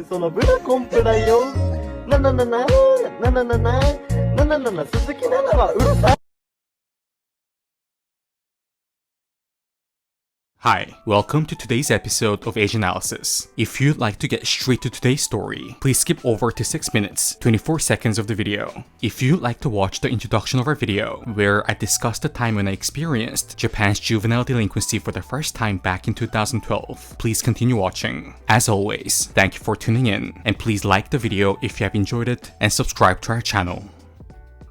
そのブラコンプだよ。なななななななななななな鈴木奈々はうるさい。Hi, welcome to today's episode of Age Analysis. If you'd like to get straight to today's story, please skip over to 6 minutes, 24 seconds of the video. If you'd like to watch the introduction of our video, where I discussed the time when I experienced Japan's juvenile delinquency for the first time back in 2012, please continue watching. As always, thank you for tuning in, and please like the video if you have enjoyed it, and subscribe to our channel.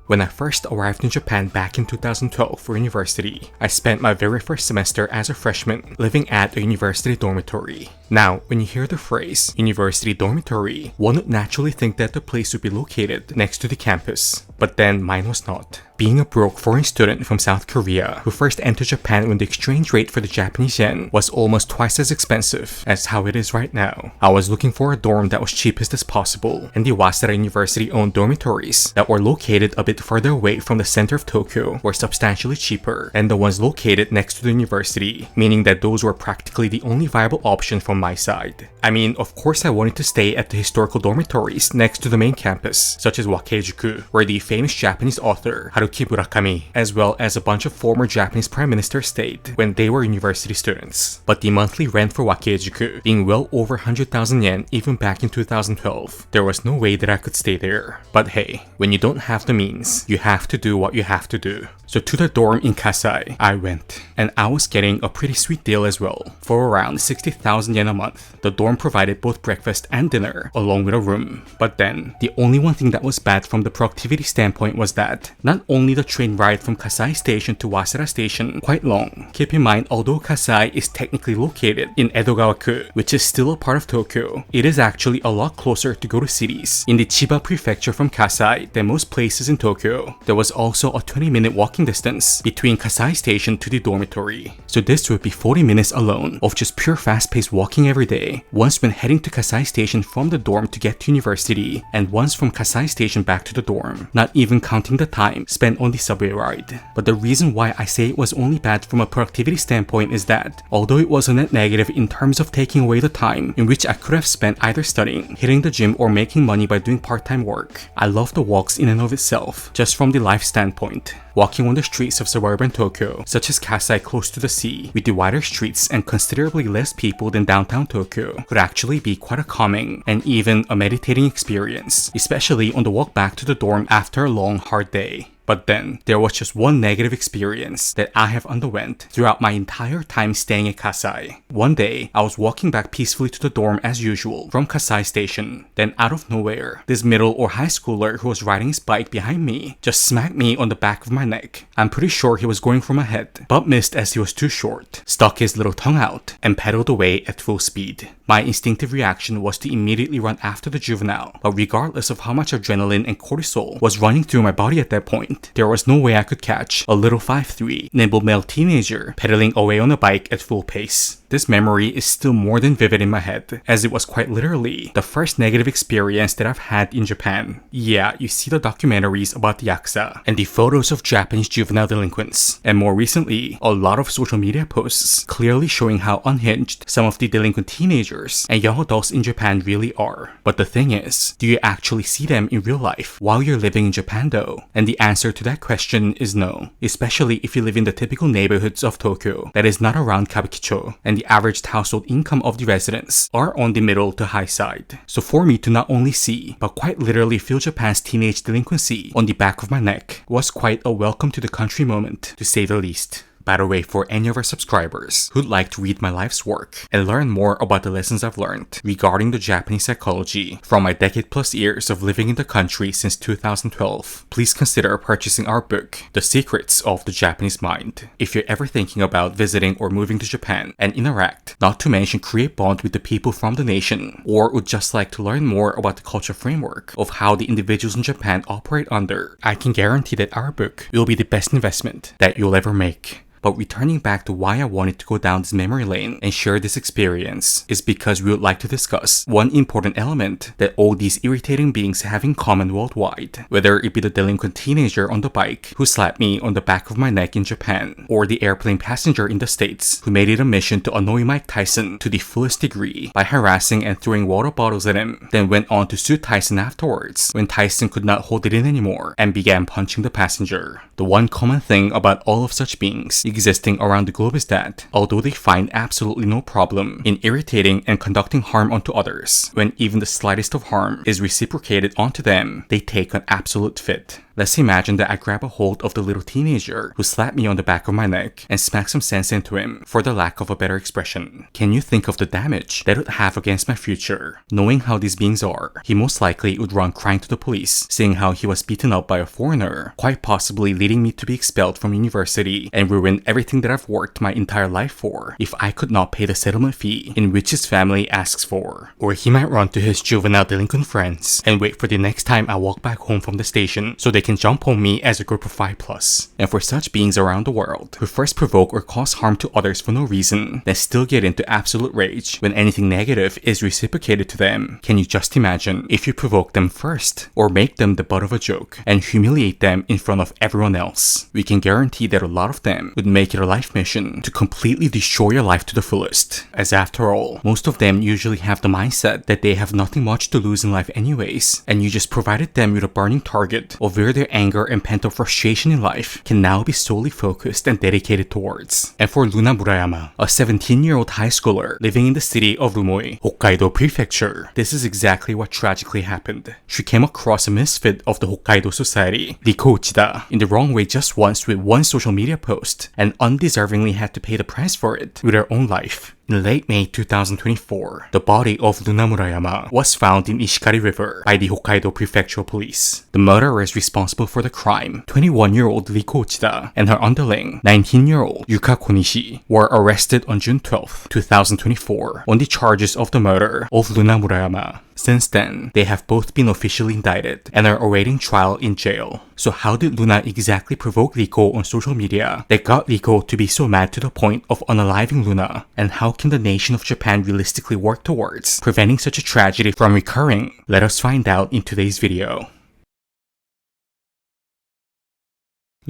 When I first arrived in Japan back in 2012 for university, I spent my very first semester as a freshman living at a university dormitory. Now, when you hear the phrase university dormitory, one would naturally think that the place would be located next to the campus. But then mine was not. Being a broke foreign student from South Korea who first entered Japan when the exchange rate for the Japanese yen was almost twice as expensive as how it is right now, I was looking for a dorm that was cheapest as possible, and the Waseda University owned dormitories that were located a bit further away from the center of Tokyo were substantially cheaper than the ones located next to the university, meaning that those were practically the only viable option from my side. I mean, of course I wanted to stay at the historical dormitories next to the main campus, such as Wakejuku, where the famous Japanese author Haruki Murakami, as well as a bunch of former Japanese prime ministers stayed when they were university students. But the monthly rent for Wakejuku being well over 100,000 yen even back in 2012, there was no way that I could stay there. But hey, when you don't have the means, you have to do what you have to do. So to the dorm in Kasai, I went, and I was getting a pretty sweet deal as well. For around 60,000 yen a month, the dorm provided both breakfast and dinner, along with a room. But then, the only one thing that was bad from the productivity standpoint was that not only the train ride from Kasai Station to Waseda Station quite long. Keep in mind, although Kasai is technically located in Edogawa-ku, which is still a part of Tokyo, it is actually a lot closer to go to cities in the Chiba prefecture from Kasai than most places in Tokyo. There was also a 20-minute walking distance between Kasai Station to the dormitory. So this would be 40 minutes alone of just pure fast-paced walking every day, once when heading to Kasai Station from the dorm to get to university, and once from Kasai Station back to the dorm, not even counting the time spent on the subway ride. But the reason why I say it was only bad from a productivity standpoint is that, although it was a net negative in terms of taking away the time in which I could have spent either studying, hitting the gym, or making money by doing part-time work, I love the walks in and of itself, just from the life standpoint. Walking on the streets of suburban Tokyo, such as Kasai close to the sea, with the wider streets and considerably less people than downtown Tokyo, could actually be quite a calming and even a meditating experience, especially on the walk back to the dorm after a long, hard day. But then, there was just one negative experience that I have underwent throughout my entire time staying at Kasai. One day, I was walking back peacefully to the dorm as usual from Kasai Station. Then out of nowhere, this middle or high schooler who was riding his bike behind me just smacked me on the back of my neck. I'm pretty sure he was going for my head, but missed as he was too short, stuck his little tongue out, and pedaled away at full speed. My instinctive reaction was to immediately run after the juvenile, but regardless of how much adrenaline and cortisol was running through my body at that point, there was no way I could catch a little 5'3", nimble male teenager pedaling away on a bike at full pace. This memory is still more than vivid in my head, as it was quite literally the first negative experience that I've had in Japan. Yeah, you see the documentaries about the yakuza, and the photos of Japanese juvenile delinquents, and more recently, a lot of social media posts clearly showing how unhinged some of the delinquent teenagers and young adults in Japan really are. But the thing is, do you actually see them in real life while you're living in Japan though? And the answer to that question is no, especially if you live in the typical neighborhoods of Tokyo that is not around Kabukicho, and the average household income of the residents are on the middle to high side. So for me to not only see, but quite literally feel Japan's teenage delinquency on the back of my neck was quite a welcome to the country moment, to say the least. By the way, for any of our subscribers who'd like to read my life's work and learn more about the lessons I've learned regarding the Japanese psychology from my decade-plus years of living in the country since 2012, please consider purchasing our book, The Secrets of the Japanese Mind. If you're ever thinking about visiting or moving to Japan and interact, not to mention create bond with the people from the nation, or would just like to learn more about the culture framework of how the individuals in Japan operate under, I can guarantee that our book will be the best investment that you'll ever make. But returning back to why I wanted to go down this memory lane and share this experience is because we would like to discuss one important element that all these irritating beings have in common worldwide, whether it be the delinquent teenager on the bike who slapped me on the back of my neck in Japan, or the airplane passenger in the States who made it a mission to annoy Mike Tyson to the fullest degree by harassing and throwing water bottles at him, then went on to sue Tyson afterwards when Tyson could not hold it in anymore and began punching the passenger. The one common thing about all of such beings existing around the globe is that, although they find absolutely no problem in irritating and conducting harm onto others, when even the slightest of harm is reciprocated onto them, they take an absolute fit. Let's imagine that I grab a hold of the little teenager who slapped me on the back of my neck and smack some sense into him, for the lack of a better expression. Can you think of the damage that would have against my future? Knowing how these beings are, he most likely would run crying to the police, seeing how he was beaten up by a foreigner, quite possibly leading me to be expelled from university and ruin everything that I've worked my entire life for if I could not pay the settlement fee in which his family asks for. Or he might run to his juvenile delinquent friends and wait for the next time I walk back home from the station so they can jump on me as a group of 5+. And for such beings around the world who first provoke or cause harm to others for no reason, then still get into absolute rage when anything negative is reciprocated to them, can you just imagine if you provoke them first or make them the butt of a joke and humiliate them in front of everyone else? We can guarantee that a lot of them would make it a life mission to completely destroy your life to the fullest, as after all, most of them usually have the mindset that they have nothing much to lose in life anyways, and you just provided them with a burning target of where their anger and pent-up frustration in life can now be solely focused and dedicated towards. And for Luna Murayama, a 17-year-old high schooler living in the city of Rumoi, Hokkaido Prefecture, this is exactly what tragically happened. She came across a misfit of the Hokkaido society, Riko Uchida, in the wrong way just once with one social media post, and undeservingly had to pay the price for it with her own life. In late May 2024, the body of Luna Murayama was found in Ishikari River by the Hokkaido Prefectural Police. The murderers responsible for the crime, 21-year-old Riko Uchida, and her underling, 19-year-old Yuka Konishi, were arrested on June 12, 2024 on the charges of the murder of Luna Murayama. Since then, they have both been officially indicted and are awaiting trial in jail. So how did Luna exactly provoke Riko on social media that got Riko to be so mad to the point of unaliving Luna? And how can the nation of Japan realistically work towards preventing such a tragedy from recurring? Let us find out in today's video.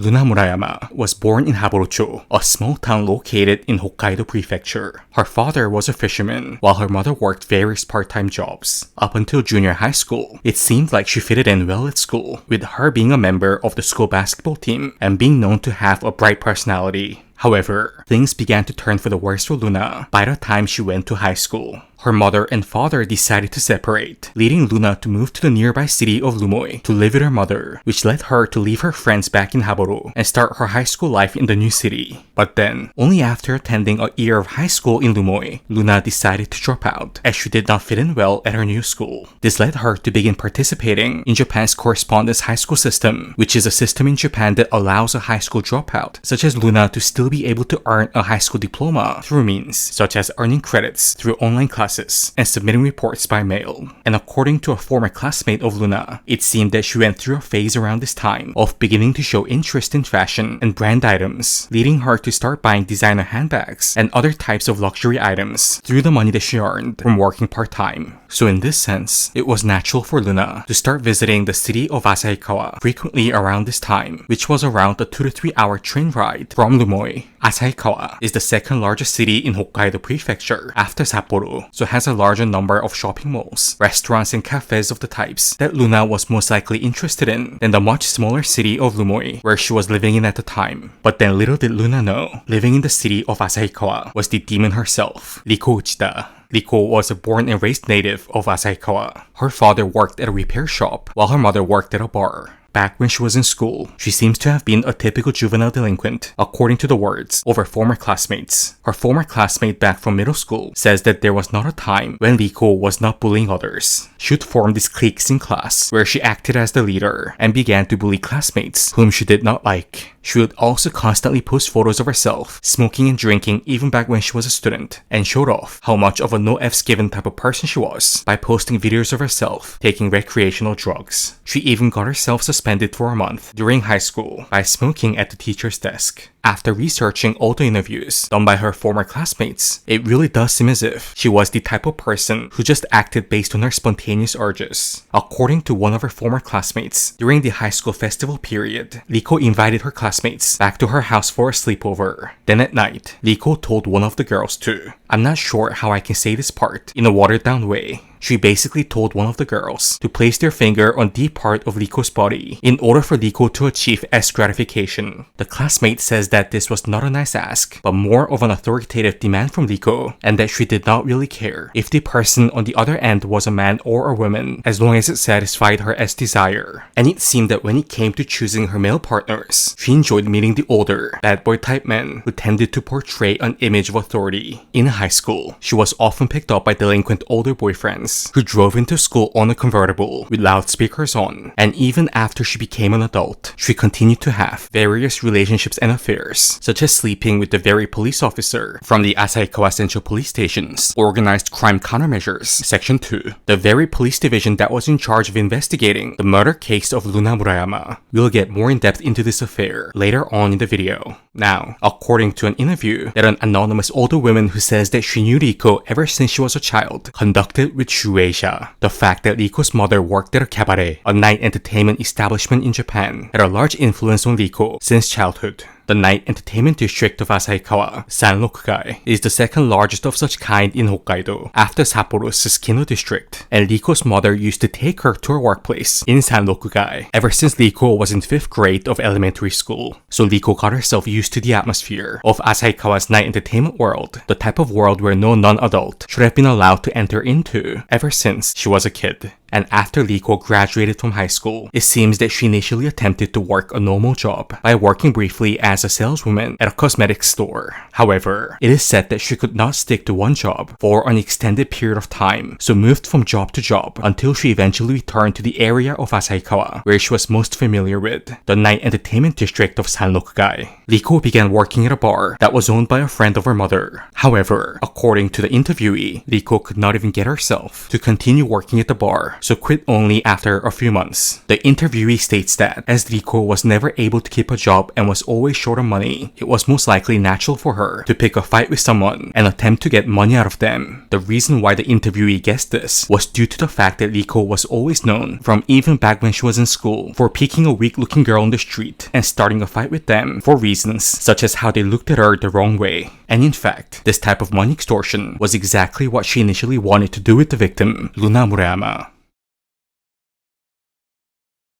Luna Murayama was born in Haborucho, a small town located in Hokkaido Prefecture. Her father was a fisherman, while her mother worked various part-time jobs. Up until junior high school, it seemed like she fitted in well at school, with her being a member of the school basketball team and being known to have a bright personality. However, things began to turn for the worse for Luna by the time she went to high school. Her mother and father decided to separate, leading Luna to move to the nearby city of Rumoi to live with her mother, which led her to leave her friends back in Haboru and start her high school life in the new city. But then, only after attending a year of high school in Rumoi, Luna decided to drop out as she did not fit in well at her new school. This led her to begin participating in Japan's correspondence high school system, which is a system in Japan that allows a high school dropout, such as Luna, to still be able to earn a high school diploma through means such as earning credits through online classes and submitting reports by mail. And according to a former classmate of Luna, it seemed that she went through a phase around this time of beginning to show interest in fashion and brand items, leading her to start buying designer handbags and other types of luxury items through the money that she earned from working part-time. So in this sense, it was natural for Luna to start visiting the city of Asahikawa frequently around this time, which was around a 2 to 3 hour train ride from Rumoi. Asahikawa is the second largest city in Hokkaido Prefecture after Sapporo, so has a larger number of shopping malls, restaurants and cafes of the types that Luna was most likely interested in than the much smaller city of Rumoi where she was living in at the time. But then little did Luna know, living in the city of Asahikawa was the demon herself, Riko Uchida. Riko was a born and raised native of Asahikawa. Her father worked at a repair shop while her mother worked at a bar. Back when she was in school, she seems to have been a typical juvenile delinquent, according to the words of her former classmates. Her former classmate back from middle school says that there was not a time when Riko was not bullying others. She would form these cliques in class where she acted as the leader and began to bully classmates whom she did not like. She would also constantly post photos of herself smoking and drinking even back when she was a student, and showed off how much of a no F's given type of person she was by posting videos of herself taking recreational drugs. She even got herself suspended for a month during high school by smoking at the teacher's desk. After researching all the interviews done by her former classmates, it really does seem as if she was the type of person who just acted based on her spontaneous urges. According to one of her former classmates, during the high school festival period, Riko invited her classmates back to her house for a sleepover. Then at night, Riko told one of the girls to, I'm not sure how I can say this part in a watered down way. She basically told one of the girls to place their finger on the part of Riko's body in order for Riko to achieve S gratification. The classmate says that this was not a nice ask, but more of an authoritative demand from Riko, and that she did not really care if the person on the other end was a man or a woman, as long as it satisfied her S desire. And it seemed that when it came to choosing her male partners, she enjoyed meeting the older, bad boy type men who tended to portray an image of authority. In high school, she was often picked up by delinquent older boyfriends who drove into school on a convertible with loudspeakers on, and even after she became an adult, she continued to have various relationships and affairs, such as sleeping with the very police officer from the Asahikawa Central Police Station's Organized Crime Countermeasures Section 2, the very police division that was in charge of investigating the murder case of Luna Murayama. We'll get more in depth into this affair later on in the video. Now, according to an interview that an anonymous older woman who says that she knew Riko ever since she was a child conducted with Shueisha, the fact that Riko's mother worked at a cabaret, a night entertainment establishment in Japan, had a large influence on Riko since childhood. The night entertainment district of Asahikawa, Sanrokugai, is the second largest of such kind in Hokkaido, after Sapporo's Susukino district, and Riko's mother used to take her to her workplace in Sanrokugai ever since Riko was in 5th grade of elementary school. So Riko got herself used to the atmosphere of Asahikawa's night entertainment world, the type of world where no non-adult should have been allowed to enter into ever since she was a kid. And after Riko graduated from high school, it seems that she initially attempted to work a normal job by working briefly as a saleswoman at a cosmetics store. However, it is said that she could not stick to one job for an extended period of time, so moved from job to job until she eventually returned to the area of Asahikawa where she was most familiar with, the night entertainment district of Sanrokugai. Riko began working at a bar that was owned by a friend of her mother. However, according to the interviewee, Riko could not even get herself to continue working at the bar, so quit only after a few months. The interviewee states that as Riko was never able to keep a job and was always short on money, it was most likely natural for her to pick a fight with someone and attempt to get money out of them. The reason why the interviewee guessed this was due to the fact that Riko was always known, from even back when she was in school, for picking a weak-looking girl on the street and starting a fight with them for reasons such as how they looked at her the wrong way. And in fact, this type of money extortion was exactly what she initially wanted to do with the victim, Luna Murayama.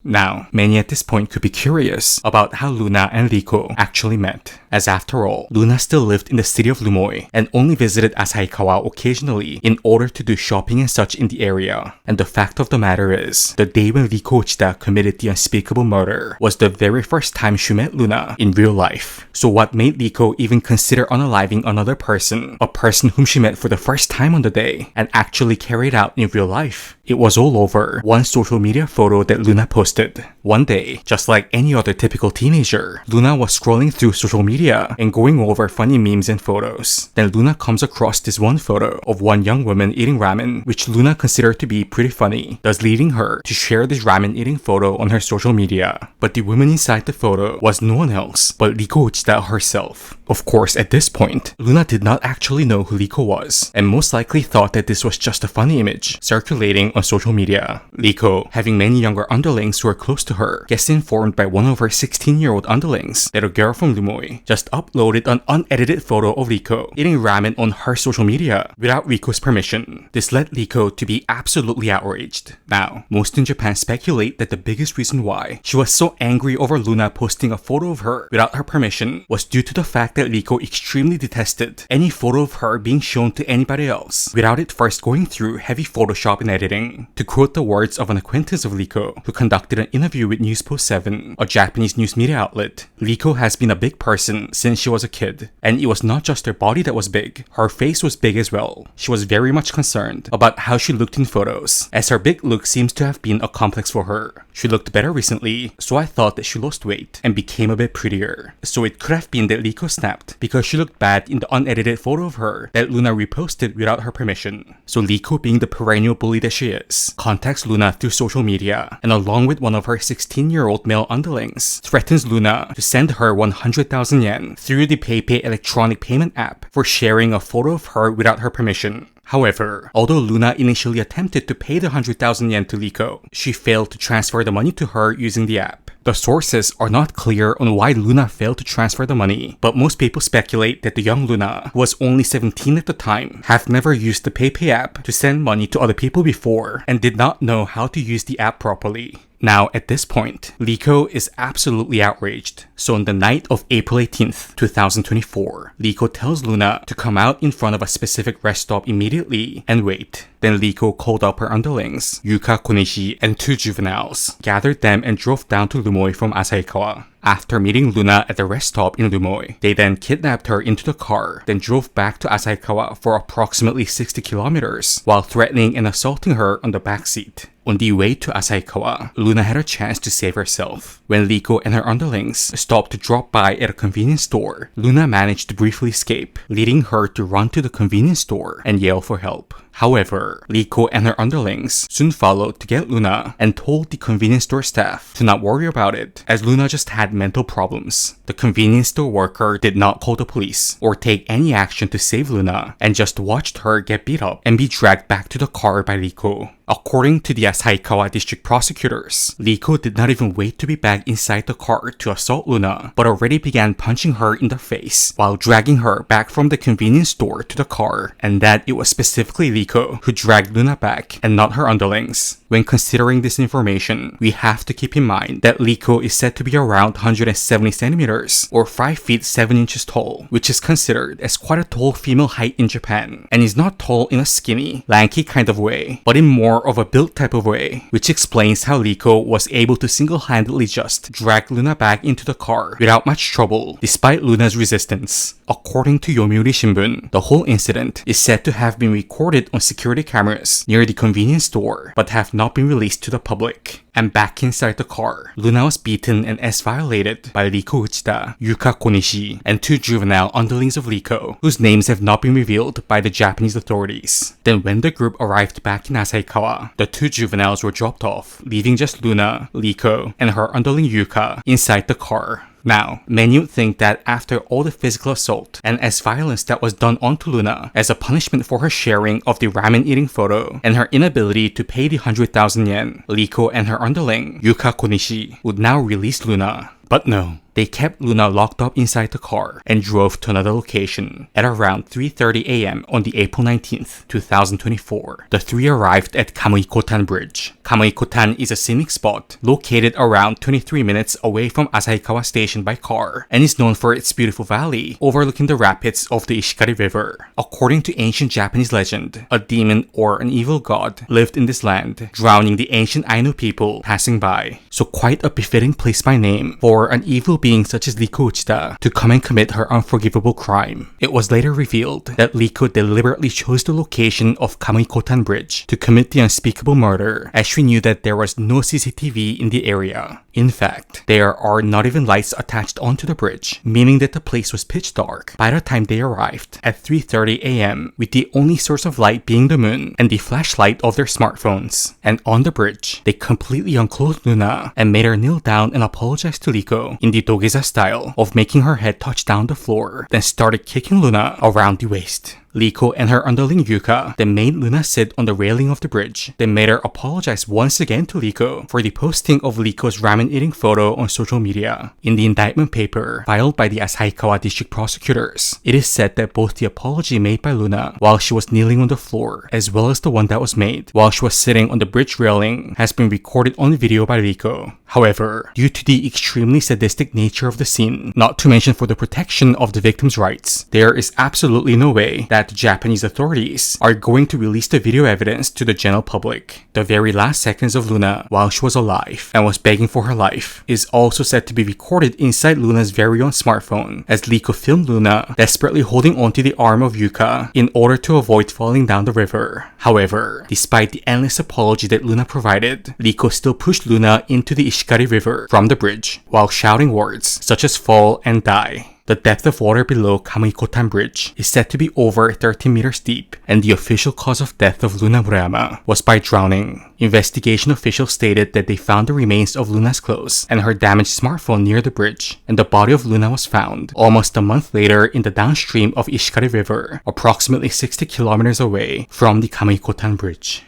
Now, many at this point could be curious about how Luna and Riko actually met, as after all, Luna still lived in the city of Lumoi and only visited Asahikawa occasionally in order to do shopping and such in the area. And the fact of the matter is, the day when Riko Uchida committed the unspeakable murder was the very first time she met Luna in real life. So what made Riko even consider unaliving another person, a person whom she met for the first time on the day, and actually carried out in real life? It was all over one social media photo that Luna posted. One day, just like any other typical teenager, Luna was scrolling through social media and going over funny memes and photos. Then Luna comes across this one photo of one young woman eating ramen, which Luna considered to be pretty funny, thus leading her to share this ramen eating photo on her social media. But the woman inside the photo was no one else but Riko Uchida herself. Of course, at this point, Luna did not actually know who Riko was, and most likely thought that this was just a funny image circulating on social media. Riko, having many younger underlings who were close to her, gets informed by one of her 16-year-old underlings that a girl from Lumoi just uploaded an unedited photo of Riko eating ramen on her social media without Riko's permission. This led Riko to be absolutely outraged. Now, most in Japan speculate that the biggest reason why she was so angry over Luna posting a photo of her without her permission was due to the fact that Riko extremely detested any photo of her being shown to anybody else without it first going through heavy Photoshop and editing. To quote the words of an acquaintance of Riko who conducted an interview with Newspost 7, a Japanese news media outlet, Riko has been a big person since she was a kid, and it was not just her body that was big, her face was big as well. She was very much concerned about how she looked in photos, as her big look seems to have been a complex for her. She looked better recently, so I thought that she lost weight and became a bit prettier. So it could have been that Riko snapped because she looked bad in the unedited photo of her that Luna reposted without her permission. So Riko, being the perennial bully that she suspicious, contacts Luna through social media, and along with one of her 16-year-old male underlings, threatens Luna to send her 100,000 yen through the PayPay electronic payment app for sharing a photo of her without her permission. However, although Luna initially attempted to pay the 100,000 yen to Riko, she failed to transfer the money to her using the app. The sources are not clear on why Luna failed to transfer the money, but most people speculate that the young Luna, who was only 17 at the time, have never used the PayPay app to send money to other people before and did not know how to use the app properly. Now, at this point, Riko is absolutely outraged. So on the night of April 18th, 2024, Riko tells Luna to come out in front of a specific rest stop immediately and wait. Then Riko called up her underlings, Yuka Konishi and 2 juveniles, gathered them and drove down to Rumoi from Asahikawa. After meeting Luna at the rest stop in Rumoi, they then kidnapped her into the car, then drove back to Asahikawa for approximately 60 kilometers, while threatening and assaulting her on the backseat. On the way to Asahikawa, Luna had a chance to save herself. When Riko and her underlings stopped to drop by at a convenience store, Luna managed to briefly escape, leading her to run to the convenience store and yell for help. However, Riko and her underlings soon followed to get Luna and told the convenience store staff to not worry about it, as Luna just had mental problems. The convenience store worker did not call the police or take any action to save Luna and just watched her get beat up and be dragged back to the car by Riko. According to the Asahikawa district prosecutors, Riko did not even wait to be back inside the car to assault Luna, but already began punching her in the face while dragging her back from the convenience store to the car, and that it was specifically Riko who dragged Luna back and not her underlings. When considering this information, we have to keep in mind that Riko is said to be around 170 centimeters or 5 feet 7 inches tall, which is considered as quite a tall female height in Japan, and is not tall in a skinny, lanky kind of way, but in more of a built type of way, which explains how Riko was able to single-handedly just drag Luna back into the car without much trouble, despite Luna's resistance. According to Yomiuri Shimbun, the whole incident is said to have been recorded on security cameras near the convenience store, but have not been released to the public. And back inside the car, Luna was beaten and violated by Riko Uchida, Yuka Konishi, and 2 juvenile underlings of Riko, whose names have not been revealed by the Japanese authorities. Then when the group arrived back in Asahikawa, the 2 juveniles were dropped off, leaving just Luna, Riko, and her underling Yuka inside the car. Now, many would think that after all the physical assault and violence that was done onto Luna as a punishment for her sharing of the ramen eating photo and her inability to pay the 100,000 yen, Riko and her underling, Yuka Konishi, would now release Luna. But no. They kept Luna locked up inside the car and drove to another location. At around 3:30 a.m. on the April 19th, 2024, the 3 arrived at Kamui-Kotan Bridge. Kamui-Kotan is a scenic spot located around 23 minutes away from Asahikawa Station by car and is known for its beautiful valley overlooking the rapids of the Ishikari River. According to ancient Japanese legend, a demon or an evil god lived in this land, drowning the ancient Ainu people passing by. So quite a befitting place by name for an evil being such as Riko Uchida to come and commit her unforgivable crime. It was later revealed that Riko deliberately chose the location of Kamui-Kotan Bridge to commit the unspeakable murder, as she knew that there was no CCTV in the area. In fact, there are not even lights attached onto the bridge, meaning that the place was pitch dark by the time they arrived at 3:30 a.m., with the only source of light being the moon and the flashlight of their smartphones. And on the bridge, they completely unclothed Luna and made her kneel down and apologize to Riko in the Dogeza style of making her head touch down the floor, then started kicking Luna around the waist. Riko and her underling Yuka then made Luna sit on the railing of the bridge, then made her apologize once again to Riko for the posting of Riko's ramen eating photo on social media. In the indictment paper filed by the Asahikawa district prosecutors, it is said that both the apology made by Luna while she was kneeling on the floor, as well as the one that was made while she was sitting on the bridge railing, has been recorded on video by Riko. However, due to the extremely sadistic nature of the scene, not to mention for the protection of the victim's rights, there is absolutely no way that the Japanese authorities are going to release the video evidence to the general public. The very last seconds of Luna while she was alive and was begging for her life is also said to be recorded inside Luna's very own smartphone, as Riko filmed Luna desperately holding onto the arm of Yuka in order to avoid falling down the river. However, despite the endless apology that Luna provided, Riko still pushed Luna into the Ishikari River from the bridge while shouting words such as fall and die. The depth of water below Kamaikotan Bridge is said to be over 13 meters deep, and the official cause of death of Luna Murayama was by drowning. Investigation officials stated that they found the remains of Luna's clothes and her damaged smartphone near the bridge, and the body of Luna was found almost a month later in the downstream of Ishikari River, approximately 60 kilometers away from the Kamaikotan Bridge.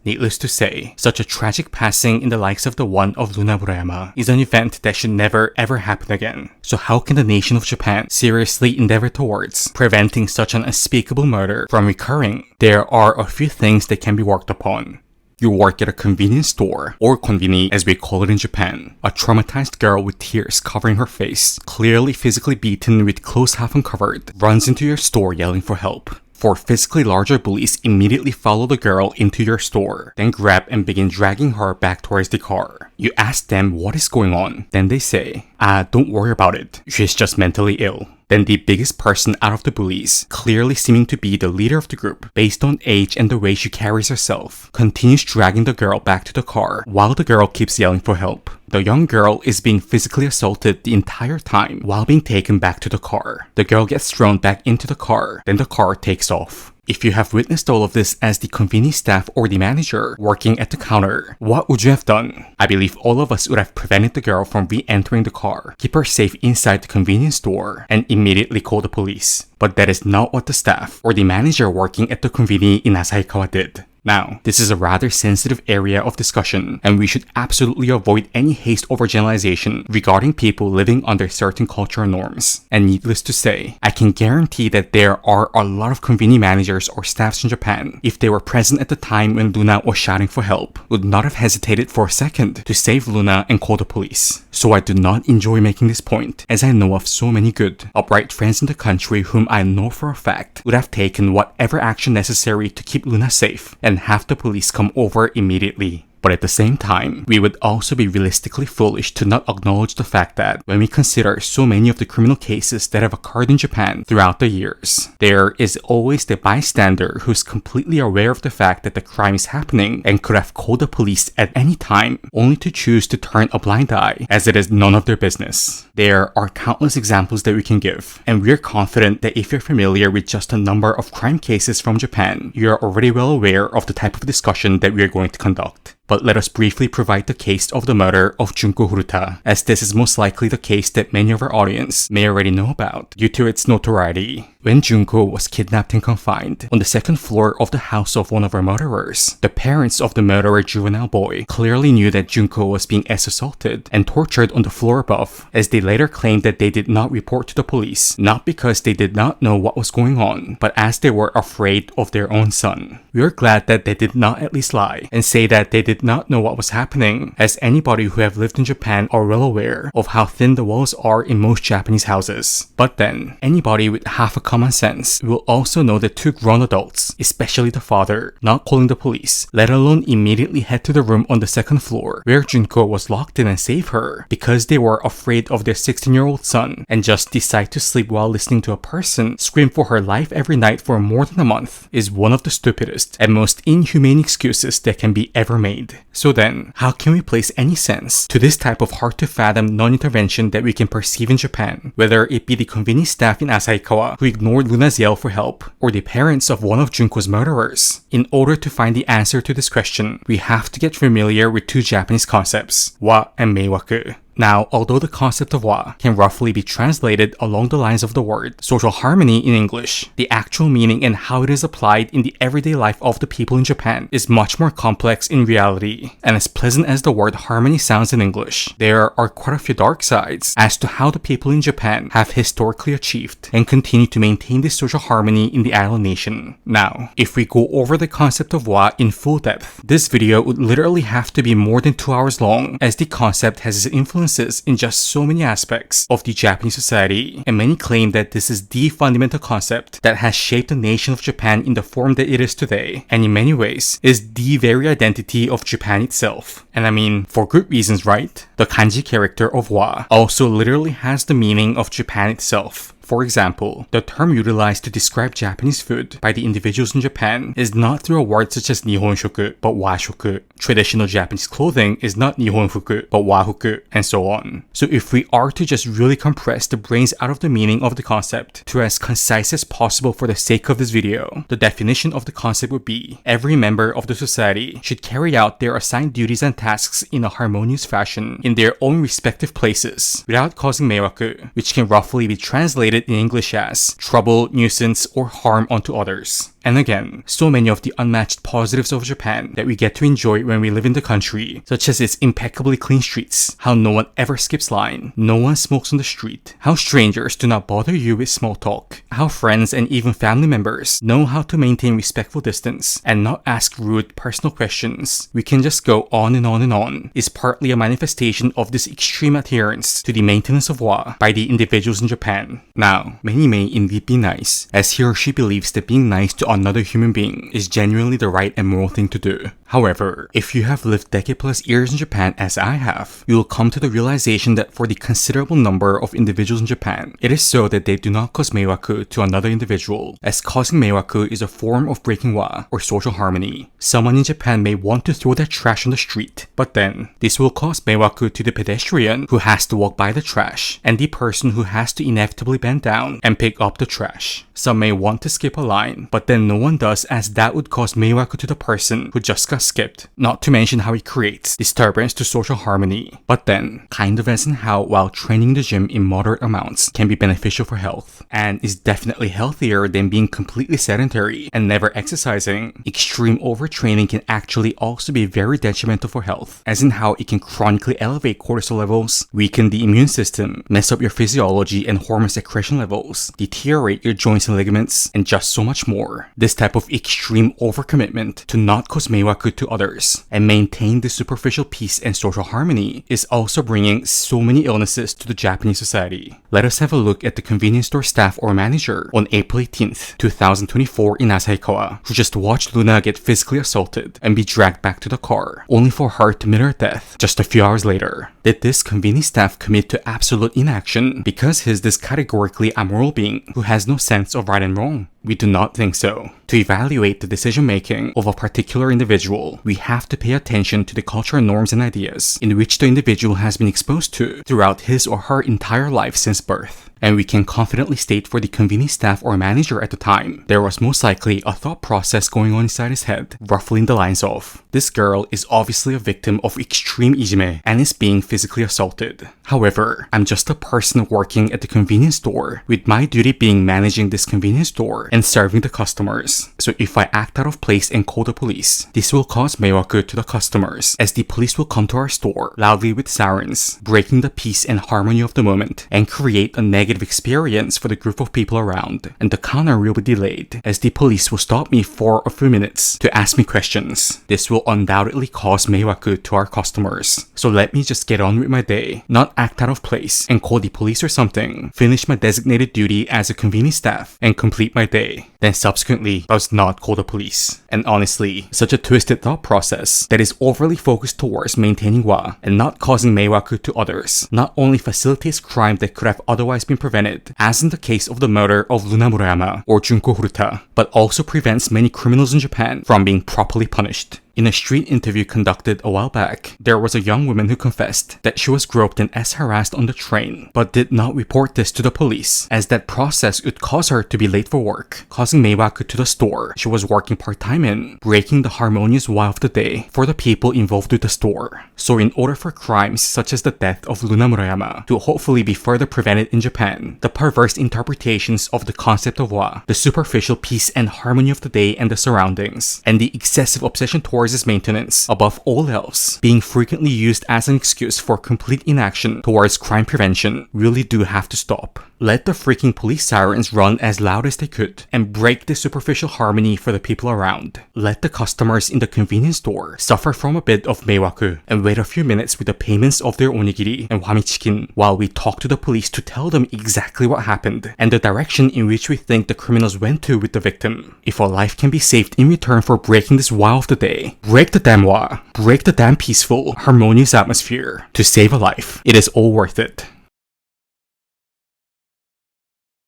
Needless to say, such a tragic passing in the likes of the one of Luna Murayama is an event that should never ever happen again. So how can the nation of Japan seriously endeavor towards preventing such an unspeakable murder from recurring? There are a few things that can be worked upon. You work at a convenience store, or konbini as we call it in Japan. A traumatized girl with tears covering her face, clearly physically beaten with clothes half uncovered, runs into your store yelling for help. Four physically larger bullies immediately follow the girl into your store, then grab and begin dragging her back towards the car. You ask them what is going on, then they say, don't worry about it, she's just mentally ill. Then the biggest person out of the bullies, clearly seeming to be the leader of the group based on age and the way she carries herself, continues dragging the girl back to the car while the girl keeps yelling for help. The young girl is being physically assaulted the entire time while being taken back to the car. The girl gets thrown back into the car, then the car takes off. If you have witnessed all of this as the convenience staff or the manager working at the counter, what would you have done? I believe all of us would have prevented the girl from re-entering the car, keep her safe inside the convenience store, and immediately call the police. But that is not what the staff or the manager working at the convenience in Asahikawa did. Now, this is a rather sensitive area of discussion, and we should absolutely avoid any haste over generalization regarding people living under certain cultural norms. And needless to say, I can guarantee that there are a lot of convenience managers or staffs in Japan, if they were present at the time when Luna was shouting for help, would not have hesitated for a second to save Luna and call the police. So I do not enjoy making this point, as I know of so many good, upright friends in the country whom I know for a fact would have taken whatever action necessary to keep Luna safe, and have the police come over immediately. But at the same time, we would also be realistically foolish to not acknowledge the fact that when we consider so many of the criminal cases that have occurred in Japan throughout the years, there is always the bystander who's completely aware of the fact that the crime is happening and could have called the police at any time, only to choose to turn a blind eye as it is none of their business. There are countless examples that we can give, and we're confident that if you're familiar with just a number of crime cases from Japan, you're already well aware of the type of discussion that we are going to conduct. But let us briefly provide the case of the murder of Junko Furuta, as this is most likely the case that many of our audience may already know about due to its notoriety. When Junko was kidnapped and confined on the second floor of the house of one of our murderers, the parents of the murderer juvenile boy clearly knew that Junko was being assaulted and tortured on the floor above, as they later claimed that they did not report to the police, not because they did not know what was going on, but as they were afraid of their own son. We are glad that they did not at least lie and say that they did not know what was happening, as anybody who have lived in Japan are well aware of how thin the walls are in most Japanese houses. But then, anybody with half a common sense will also know that two grown adults, especially the father, not calling the police, let alone immediately head to the room on the second floor where Junko was locked in and save her because they were afraid of their 16-year-old son, and just decide to sleep while listening to a person scream for her life every night for more than a month, is one of the stupidest and most inhumane excuses that can be ever made. So then, how can we place any sense to this type of hard-to-fathom non-intervention that we can perceive in Japan, whether it be the convenience staff in Asahikawa who ignored Luna's yell for help, or the parents of one of Junko's murderers? In order to find the answer to this question, we have to get familiar with two Japanese concepts, wa and meiwaku. Now, although the concept of wa can roughly be translated along the lines of the word social harmony in English, the actual meaning and how it is applied in the everyday life of the people in Japan is much more complex in reality. And as pleasant as the word harmony sounds in English, there are quite a few dark sides as to how the people in Japan have historically achieved and continue to maintain this social harmony in the island nation. Now, if we go over the concept of wa in full depth, this video would literally have to be more than 2 hours long, as the concept has its influence in just so many aspects of the Japanese society, and many claim that this is the fundamental concept that has shaped the nation of Japan in the form that it is today, and in many ways is the very identity of Japan itself. And I mean, for good reasons, right? The kanji character of wa also literally has the meaning of Japan itself. For example, the term utilized to describe Japanese food by the individuals in Japan is not through a word such as nihonshoku, but washoku. Traditional Japanese clothing is not nihonfuku, but wafuku, and so on. So if we are to just really compress the brains out of the meaning of the concept to as concise as possible for the sake of this video, the definition of the concept would be every member of the society should carry out their assigned duties and tasks in a harmonious fashion in their own respective places without causing meiwaku, which can roughly be translated in English as trouble, nuisance, or harm unto others. And again, so many of the unmatched positives of Japan that we get to enjoy when we live in the country, such as its impeccably clean streets, how no one ever skips line, no one smokes on the street, how strangers do not bother you with small talk, how friends and even family members know how to maintain respectful distance and not ask rude personal questions. We can just go on and on and on, is partly a manifestation of this extreme adherence to the maintenance of wa by the individuals in Japan. Now, many may indeed be nice, as he or she believes that being nice to another human being is genuinely the right and moral thing to do. However, if you have lived decade-plus years in Japan as I have, you will come to the realization that for the considerable number of individuals in Japan, it is so that they do not cause meiwaku to another individual, as causing meiwaku is a form of breaking wa, or social harmony. Someone in Japan may want to throw their trash on the street, but then this will cause meiwaku to the pedestrian who has to walk by the trash, and the person who has to inevitably bend down and pick up the trash. Some may want to skip a line, but then no one does, as that would cause meiwaku to the person who just got skipped, not to mention how it creates disturbance to social harmony. But then, kind of as in how while training in the gym in moderate amounts can be beneficial for health, and is definitely healthier than being completely sedentary and never exercising, extreme overtraining can actually also be very detrimental for health, as in how it can chronically elevate cortisol levels, weaken the immune system, mess up your physiology and hormone secretion levels, deteriorate your joints and ligaments, and just so much more. This type of extreme overcommitment to not cause meiwaku to others and maintain the superficial peace and social harmony is also bringing so many illnesses to the Japanese society. Let us have a look at the convenience store staff or manager on April 18th, 2024 in Asahikawa, who just watched Luna get physically assaulted and be dragged back to the car, only for her to meet her death just a few hours later. Did this convenience staff commit to absolute inaction because he's this categorically amoral being who has no sense of right and wrong? We do not think so. To evaluate the decision-making of a particular individual, we have to pay attention to the cultural norms and ideas in which the individual has been exposed to throughout his or her entire life since birth. And we can confidently state for the convenience staff or manager at the time, there was most likely a thought process going on inside his head, roughly in the lines of, this girl is obviously a victim of extreme Ijime and is being physically assaulted. However, I'm just a person working at the convenience store, with my duty being managing this convenience store and serving the customers. So if I act out of place and call the police, this will cause meiwaku to the customers, as the police will come to our store loudly with sirens, breaking the peace and harmony of the moment, and create a negative experience for the group of people around. And the counter will be delayed, as the police will stop me for a few minutes to ask me questions. This will undoubtedly cause meiwaku to our customers. So let me just get on with my day, not act out of place and call the police or something, finish my designated duty as a convenience staff, and complete my day. Then subsequently does not call the police. And honestly, such a twisted thought process that is overly focused towards maintaining wa and not causing meiwaku to others not only facilitates crime that could have otherwise been prevented, as in the case of the murder of Luna Murayama or Junko Furuta, but also prevents many criminals in Japan from being properly punished. In a street interview conducted a while back, there was a young woman who confessed that she was groped and harassed on the train, but did not report this to the police, as that process would cause her to be late for work, causing meiwaku to the store she was working part-time in, breaking the harmonious wa of the day for the people involved with the store. So in order for crimes such as the death of Luna Murayama to hopefully be further prevented in Japan, the perverse interpretations of the concept of wa, the superficial peace and harmony of the day and the surroundings, and the excessive obsession towards its maintenance, above all else, being frequently used as an excuse for complete inaction towards crime prevention, really do have to stop. Let the freaking police sirens run as loud as they could and break the superficial harmony for the people around. Let the customers in the convenience store suffer from a bit of meiwaku and wait a few minutes with the payments of their onigiri and wami chicken while we talk to the police to tell them exactly what happened and the direction in which we think the criminals went to with the victim. If a life can be saved in return for breaking this wa of the day, break the damn wa, break the damn peaceful, harmonious atmosphere. To save a life, it is all worth it.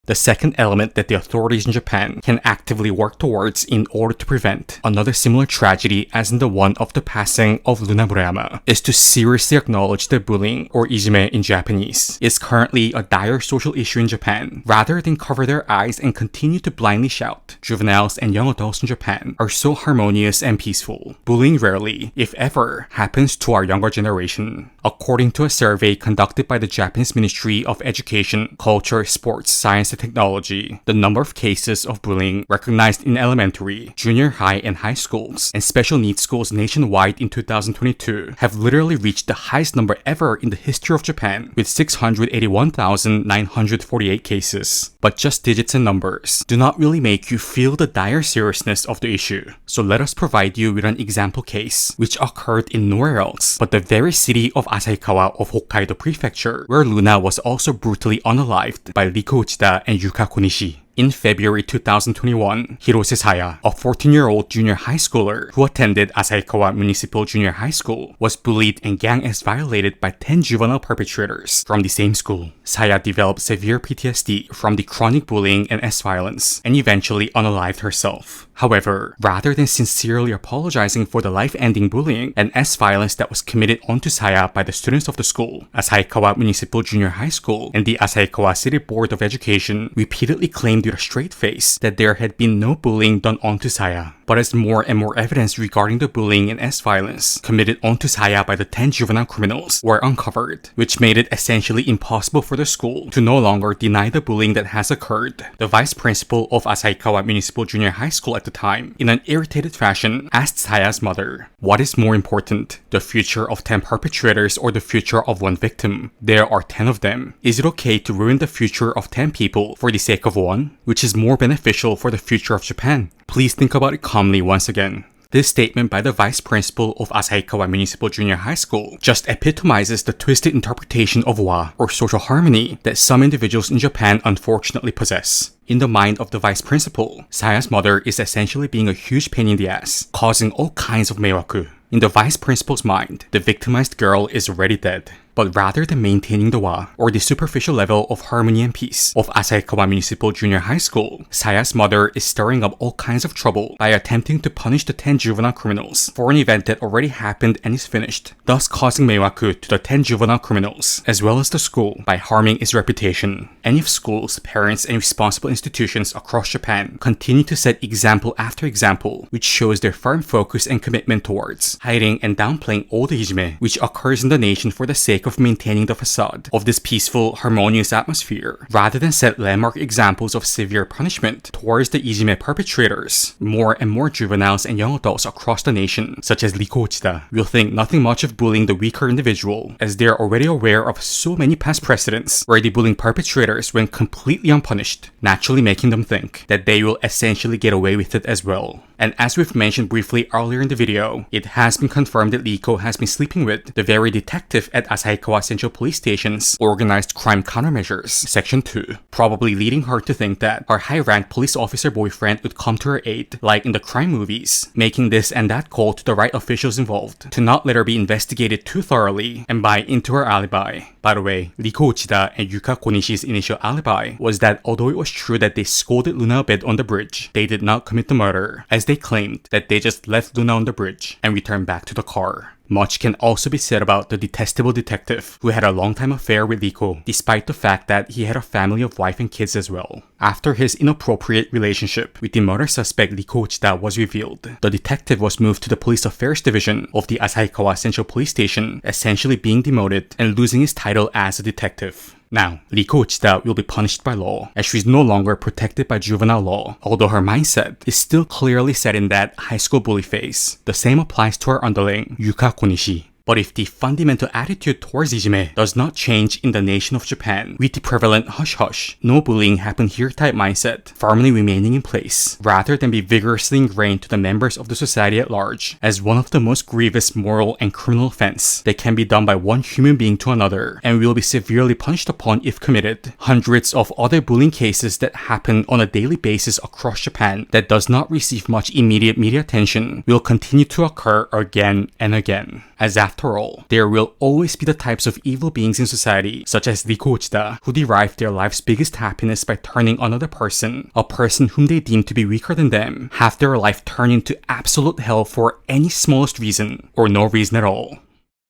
The second element that the authorities in Japan can actively work towards in order to prevent another similar tragedy as in the one of the passing of Luna Murayama is to seriously acknowledge that bullying, or Ijime in Japanese, is currently a dire social issue in Japan, rather than cover their eyes and continue to blindly shout. Juveniles and young adults in Japan are so harmonious and peaceful. Bullying rarely, if ever, happens to our younger generation. According to a survey conducted by the Japanese Ministry of Education, Culture, Sports, Science and Technology, the number of cases of bullying recognized in elementary, junior high and high schools, and special needs schools nationwide in 2022 have literally reached the highest number ever in the history of Japan, with 681,948 cases. But just digits and numbers do not really make you feel the dire seriousness of the issue. So let us provide you with an example case, which occurred in nowhere else but the very city of Asahikawa of Hokkaido Prefecture, where Luna was also brutally unalived by Riko Uchida and Yuka Konishi. In February 2021, Hirose Saya, a 14-year-old junior high schooler who attended Asahikawa Municipal Junior High School, was bullied and gang acts violated by 10 juvenile perpetrators from the same school. Saya developed severe PTSD from the chronic bullying and S-violence, and eventually unalived herself. However, rather than sincerely apologizing for the life-ending bullying and S-violence that was committed onto Saya by the students of the school, Asahikawa Municipal Junior High School and the Asahikawa City Board of Education repeatedly claimed with a straight face that there had been no bullying done onto Saya. But as more and more evidence regarding the bullying and S-violence committed onto Saya by the 10 juvenile criminals were uncovered, which made it essentially impossible for the school to no longer deny the bullying that has occurred, the vice principal of Asahikawa Municipal Junior High School at the time, in an irritated fashion, asked Saya's mother, "What is more important, the future of 10 perpetrators or the future of one victim? There are 10 of them. Is it okay to ruin the future of 10 people for the sake of one? Which is more beneficial for the future of Japan? Please think about it calmly once again." This statement by the vice principal of Asahikawa Municipal Junior High School just epitomizes the twisted interpretation of wa, or social harmony, that some individuals in Japan unfortunately possess. In the mind of the vice principal, Saya's mother is essentially being a huge pain in the ass, causing all kinds of meiwaku. In the vice principal's mind, the victimized girl is already dead. But rather than maintaining the wa, or the superficial level of harmony and peace of Asahikawa Municipal Junior High School, Saya's mother is stirring up all kinds of trouble by attempting to punish the 10 juvenile criminals for an event that already happened and is finished, thus causing meiwaku to the 10 juvenile criminals, as well as the school, by harming its reputation. And if schools, parents, and responsible institutions across Japan continue to set example after example, which shows their firm focus and commitment towards hiding and downplaying all the ijime which occurs in the nation for the sake of maintaining the facade of this peaceful, harmonious atmosphere, rather than set landmark examples of severe punishment towards the ijime perpetrators, more and more juveniles and young adults across the nation, such as Riko Uchida, will think nothing much of bullying the weaker individual, as they are already aware of so many past precedents where the bullying perpetrators went completely unpunished, naturally making them think that they will essentially get away with it as well. And as we've mentioned briefly earlier in the video, it has been confirmed that Riko has been sleeping with the very detective at Asahikawa Central Police Station's Organized Crime Countermeasures, Section 2, probably leading her to think that her high-ranked police officer boyfriend would come to her aid, like in the crime movies, making this and that call to the right officials involved to not let her be investigated too thoroughly and buy into her alibi. By the way, Riko Uchida and Yuka Konishi's initial alibi was that although it was true that they scolded Luna a bit on the bridge, they did not commit the murder, as they claimed that they just left Luna on the bridge and returned back to the car. Much can also be said about the detestable detective who had a long-time affair with Riko, despite the fact that he had a family of wife and kids as well. After his inappropriate relationship with the murder suspect Riko Uchida was revealed, the detective was moved to the Police Affairs Division of the Asahikawa Central Police Station, essentially being demoted and losing his title as a detective. Now, Riko Uchida will be punished by law, as she's no longer protected by juvenile law, although her mindset is still clearly set in that high school bully phase. The same applies to her underling, Yuka Konishi. But if the fundamental attitude towards ijime does not change in the nation of Japan, with the prevalent hush-hush, no bullying happen here type mindset firmly remaining in place, rather than be vigorously ingrained to the members of the society at large, as one of the most grievous moral and criminal offense that can be done by one human being to another, and will be severely punished upon if committed, hundreds of other bullying cases that happen on a daily basis across Japan that does not receive much immediate media attention will continue to occur again and again. As after After all, there will always be the types of evil beings in society, such as Riko Uchida, who derive their life's biggest happiness by turning another person, a person whom they deem to be weaker than them, have their life turn into absolute hell for any smallest reason, or no reason at all.